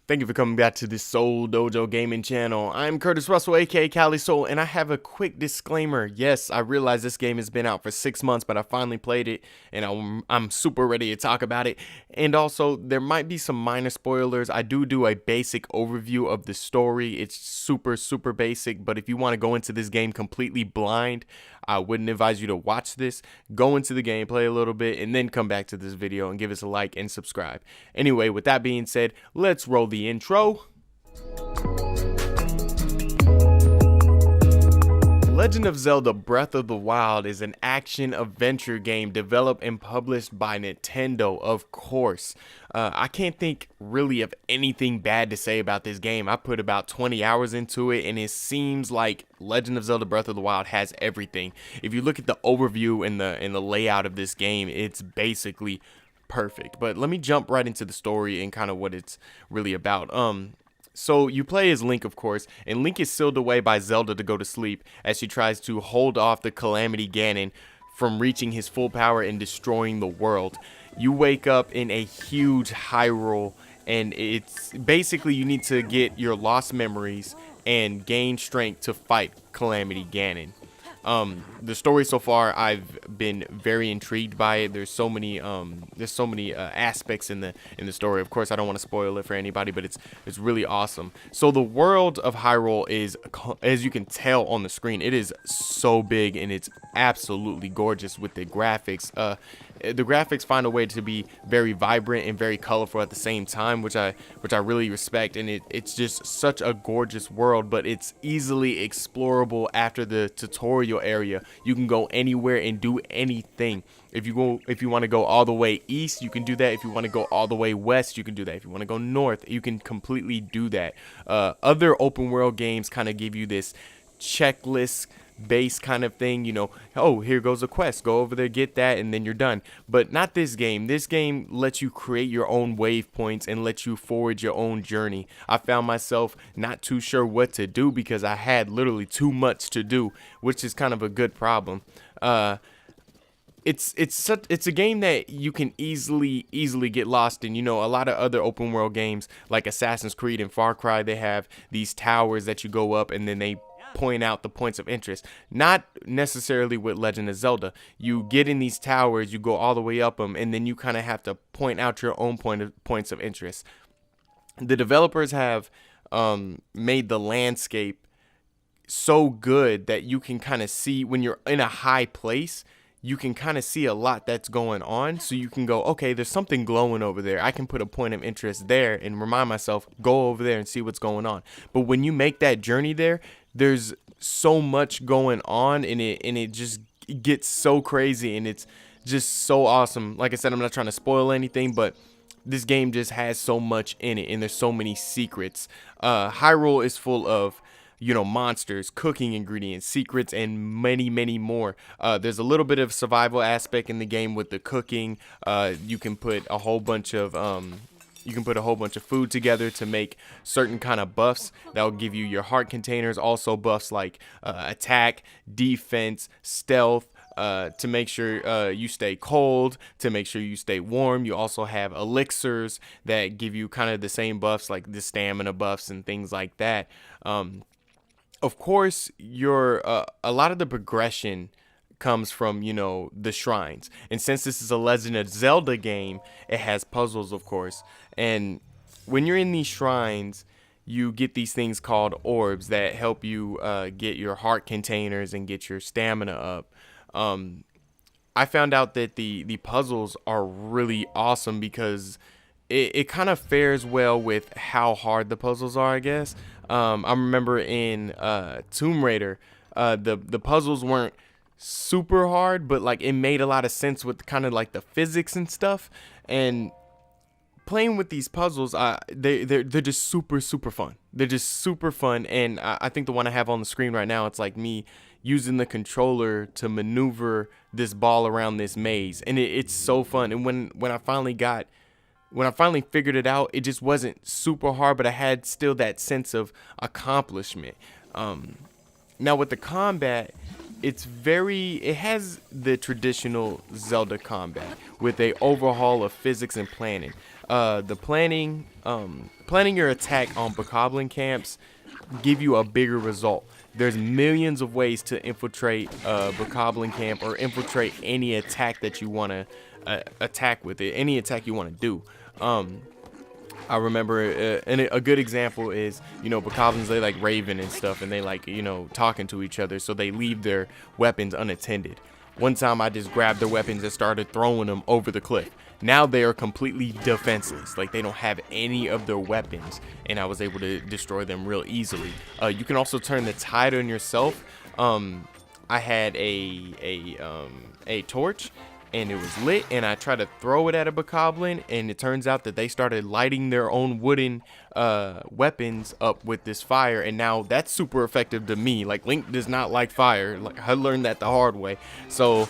Thank you for coming back to the Seoul Dojo gaming channel. I'm Curtis Russell, aka Cali Soul, and I have a quick disclaimer. Yes, I realize this game has been out for 6 months, but I finally played it, and I'm super ready to talk about it. And also, there might be some minor spoilers. I do a basic overview of the story. It's super basic, but if you want to go into this game completely blind, I wouldn't advise you to watch this. Go into the game, play a little bit, and then come back to this video and give us a like and subscribe. Anyway, with that being said, let's roll the intro. Legend of Zelda Breath of the Wild is an action-adventure game developed and published by Nintendo, of course. I can't think really of anything bad to say about this game. I put about 20 hours into it, and it seems like Legend of Zelda Breath of the Wild has everything. If you look at the overview and the layout of this game, it's basically perfect. But let me jump right into the story and kind of what it's really about. So you play as Link, of course, and Link is sealed away by Zelda to go to sleep as she tries to hold off the Calamity Ganon from reaching his full power and destroying the world. You wake up in a huge Hyrule, and it's basically you need to get your lost memories and gain strength to fight Calamity Ganon. The story so far, I've been very intrigued by it. There's so many aspects in the story. Of course, I don't want to spoil it for anybody, but it's really awesome. So the world of Hyrule is, as you can tell on the screen, it is so big and it's absolutely gorgeous with the graphics. The graphics find a way to be very vibrant and very colorful at the same time, which I really respect, and it's just such a gorgeous world. But it's easily explorable after the tutorial area. You can go anywhere and do anything. If you want to go all the way east, you can do that. If you want to go all the way west, you can do that. If you want to go north, you can completely do that. Other open world games kind of give you this checklist base kind of thing, you know, oh, here goes a quest, go over there, get that, and then you're done. But not this game. This game lets you create your own waypoints and let you forward your own journey. I found myself not too sure what to do because I had literally too much to do, which is kind of a good problem. It's a game that you can easily get lost in. You know, a lot of other open world games like Assassin's Creed and Far Cry, they have these towers that you go up and then they point out the points of interest. Not necessarily with Legend of Zelda. You get in these towers, you go all the way up them, and then you kind of have to point out your own points of interest. The developers have made the landscape so good that you can kind of see when you're in a high place. You can kind of see a lot that's going on, so you can go, okay, there's something glowing over there. I can put a point of interest there and remind myself, go over there and see what's going on. But when you make that journey there, there's so much going on, and it just gets so crazy, and it's just so awesome. Like I said, I'm not trying to spoil anything, but this game just has so much in it, and there's so many secrets. Hyrule is full of, you know, monsters, cooking ingredients, secrets, and many more. There's a little bit of survival aspect in the game with the cooking. You can put a whole bunch of food together to make certain kind of buffs that will give you your heart containers. Also buffs like attack, defense, stealth, to make sure you stay cold, to make sure you stay warm. You also have elixirs that give you kind of the same buffs, like the stamina buffs and things like that. Of course, a lot of the progression comes from, you know, the shrines. And since this is a Legend of Zelda game, it has puzzles, of course. And when you're in these shrines, you get these things called orbs that help you get your heart containers and get your stamina up. I found out that the puzzles are really awesome because it kind of fares well with how hard the puzzles are, I guess. I remember in Tomb Raider, the puzzles weren't super hard, but like it made a lot of sense with kind of like the physics and stuff. And playing with these puzzles, they're just super fun. They're just super fun, and I think the one I have on the screen right now, it's like me using the controller to maneuver this ball around this maze, and it's so fun. And when I finally figured it out, it just wasn't super hard, but I had still that sense of accomplishment. Now with the combat, it has the traditional Zelda combat with a overhaul of physics and planning. The planning your attack on bokoblin camps give you a bigger result. There's millions of ways to infiltrate a bokoblin camp or infiltrate any attack that you want to attack with it, any attack you want to do. I remember, and a good example is, bokoblins, they like raving and stuff, and they like, talking to each other, so they leave their weapons unattended. One time I just grabbed their weapons and started throwing them over the cliff. Now they are completely defenseless. Like, they don't have any of their weapons, and I was able to destroy them real easily. You can also turn the tide on yourself. I had a torch, and it was lit, and I tried to throw it at a bokoblin, and it turns out that they started lighting their own wooden weapons up with this fire, and now that's super effective to me. Like, Link does not like fire. Like, I learned that the hard way. So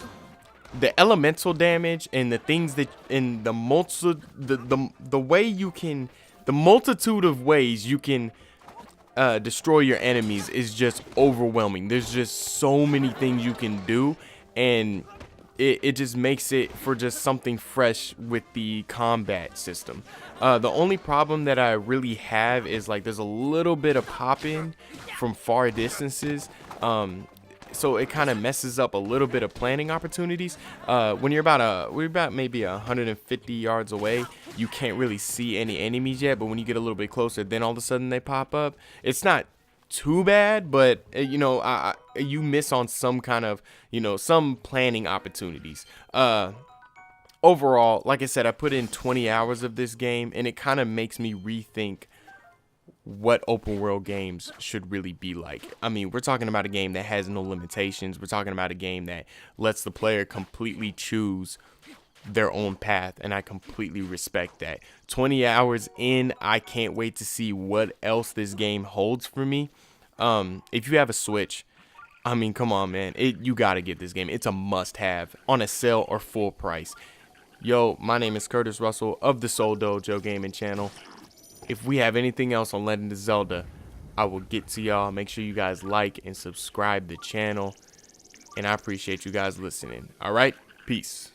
the elemental damage and the things that in the way you can, the multitude of ways you can destroy your enemies is just overwhelming. There's just so many things you can do, and it just makes it for just something fresh with the combat system. The only problem that I really have is, like, there's a little bit of pop-in from far distances. So it kind of messes up a little bit of planning opportunities. When we're about maybe 150 yards away, you can't really see any enemies yet, but when you get a little bit closer, then all of a sudden they pop up. It's not too bad, but you miss on some kind of, some planning opportunities. Overall, like I said, I put in 20 hours of this game, and it kind of makes me rethink what open world games should really be like. I mean, we're talking about a game that has no limitations. We're talking about a game that lets the player completely choose their own path, and I completely respect that. 20 hours in, I can't wait to see what else this game holds for me. If you have a Switch, I mean, come on, man, you gotta get this game. It's a must-have on a sale or full price. Yo, my name is Curtis Russell of the Seoul Dojo Gaming Channel. If we have anything else on Legend of Zelda, I will get to y'all. Make sure you guys like and subscribe the channel, and I appreciate you guys listening. All right, peace.